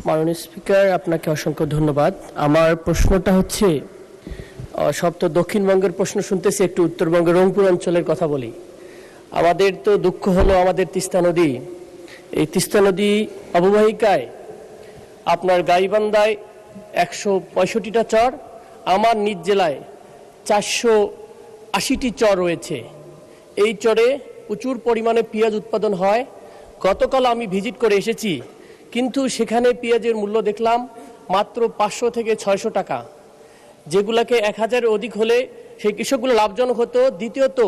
মাননীয় স্পিকার, আপনাকে অসংখ্য ধন্যবাদ। আমার প্রশ্নটা হচ্ছে, সব তো দক্ষিণবঙ্গের প্রশ্ন শুনতেছি, একটু উত্তরবঙ্গের রংপুর অঞ্চলের কথা বলি। আমাদের তো দুঃখ হলো আমাদের তিস্তা নদী, এই তিস্তা নদী অববাহিকায় আপনার গাইবান্ধায় 165টা চর, আমার নিজ জেলায় 480টি চর রয়েছে। এই চরে প্রচুর পরিমাণে পেঁয়াজ উৎপাদন হয়। গতকাল আমি ভিজিট করে এসেছি, কিন্তু সেখানে পেঁয়াজের মূল্য দেখলাম মাত্র 500 থেকে 600 টাকা, যেগুলোকে 1000-এর অধিক হলে সেই কৃষকগুলো লাভজনক হতো। দ্বিতীয়ত,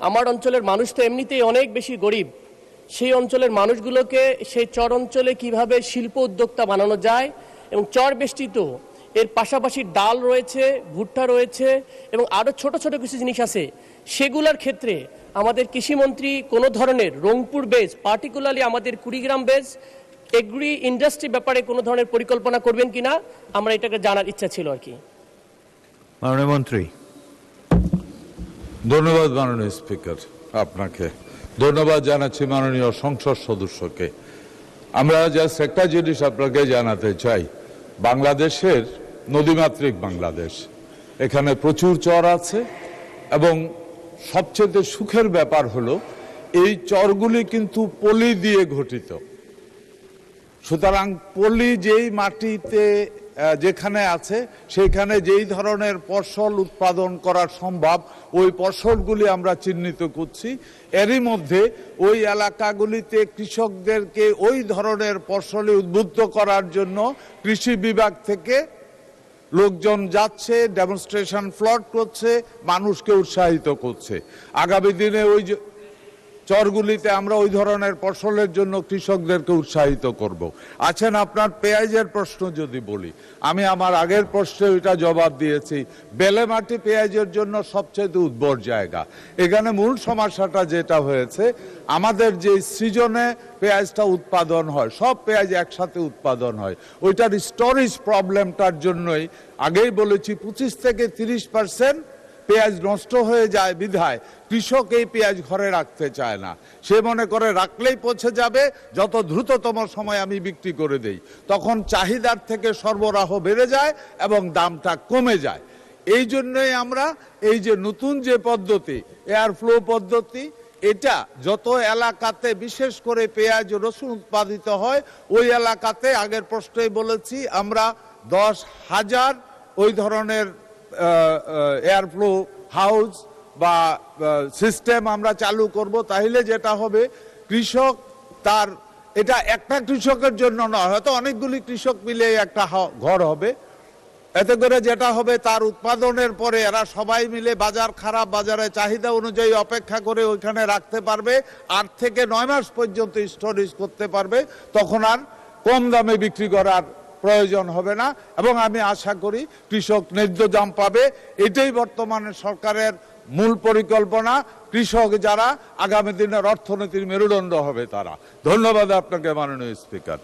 আমার অঞ্চলের মানুষ তো এমনিতেই অনেক বেশি গরিব, সেই অঞ্চলের মানুষগুলোকে সেই চর অঞ্চলে কীভাবে শিল্প উদ্যোক্তা বানানো যায়, এবং চর বেষ্টিত এর পাশাপাশি ডাল রয়েছে, ভুট্টা রয়েছে এবং আরও ছোট ছোট কিছু জিনিস আছে, সেগুলোর ক্ষেত্রে আমাদের কৃষিমন্ত্রী কোনো ধরনের রংপুর বেজ, পার্টিকুলারলি আমাদের কুড়িগ্রাম বেজ এগ্রি ইন্ডাস্ট্রি ব্যাপারে কোনো ধরনের পরিকল্পনা করবেন কিনা, আমরা এটাকে জানার ইচ্ছা ছিল আর কি। মাননীয় মন্ত্রী। ধন্যবাদ মাননীয় স্পিকার, আপনাকে ধন্যবাদ জানাচ্ছি মাননীয় সংসদ সদস্যকে। আমরা জাস্ট একটা জিনিস আপনাকে জানাতে চাই, বাংলাদেশের নদীমাতৃক বাংলাদেশ, এখানে প্রচুর চর আছে এবং সবচেয়ে সুখের ব্যাপার হলো এই চরগুলি কিন্তু পলি দিয়ে গঠিত। সুতরাং পলি যেই মাটিতে যেখানে আছে সেখানে যেই ধরনের ফসল উৎপাদন করা সম্ভব ওই ফসলগুলি আমরা চিহ্নিত করছি। এরই মধ্যে ওই এলাকাগুলিতে কৃষকদেরকে ওই ধরনের ফসলে উদ্বুদ্ধ করার জন্য কৃষি বিভাগ থেকে লোকজন যাচ্ছে, ডেমনস্ট্রেশন ফ্লট করছে, মানুষকে উৎসাহিত করছে। আগামী দিনে ওই চরগুলিতে আমরা ওই ধরনের ফসলের জন্য কৃষকদেরকে উৎসাহিত করব। আছেন আপনার পেঁয়াজের প্রশ্ন যদি বলি, আমি আমার আগের প্রশ্নে ওইটা জবাব দিয়েছি। বেলে মাটি পেঁয়াজের জন্য সবচেয়ে উর্বর জায়গা। এখানে মূল সমস্যাটা যেটা হয়েছে, আমাদের যে সিজনে পেঁয়াজটা উৎপাদন হয়, সব পেঁয়াজ একসাথে উৎপাদন হয়, ওইটার স্টোরেজ প্রবলেমটার জন্যই আগেই বলেছি 25 থেকে 30% পেঁয়াজ নষ্ট হয়ে যায়। বিধায় কৃষক এই পেঁয়াজ ঘরে রাখতে চায় না, সে মনে করে রাখলেই পচে যাবে, যত দ্রুততম সময় আমি বিক্রি করে দেই। তখন চাহিদার থেকে সরবরাহ বেড়ে যায় এবং দামটা কমে যায়। এই জন্যই আমরা এই যে নতুন যে পদ্ধতি, এয়ার ফ্লো পদ্ধতি, এটা যত এলাকাতে বিশেষ করে পেঁয়াজ রসুন উৎপাদিত হয় ওই এলাকাতে, আগের প্রশ্নেই বলেছি, আমরা 10,000 ওই ধরনের এয়ার ফ্লো হাউস বা সিস্টেম আমরা চালু করব। তাহলে যেটা হবে, কৃষক তার, এটা একটা কৃষকের জন্য নয়, হয়তো অনেকগুলি কৃষক মিলে একটা ঘর হবে। এতে করে যেটা হবে, তার উৎপাদনের পরে এরা সবাই মিলে বাজার খারাপ, বাজারে চাহিদা অনুযায়ী অপেক্ষা করে ওইখানে রাখতে পারবে, 8 থেকে 9 মাস পর্যন্ত স্টোরেজ করতে পারবে। তখন আর কম দামে বিক্রি করার প্রয়োজন হবে না এবং আমি আশা করি কৃষক ন্যায্য দাম পাবে। এটাই বর্তমানে সরকারের মূল পরিকল্পনা। কৃষক যারা আগামী দিনের অর্থনীতির মেরুদণ্ড হবে তারা। ধন্যবাদ আপনাকে মাননীয় স্পিকার।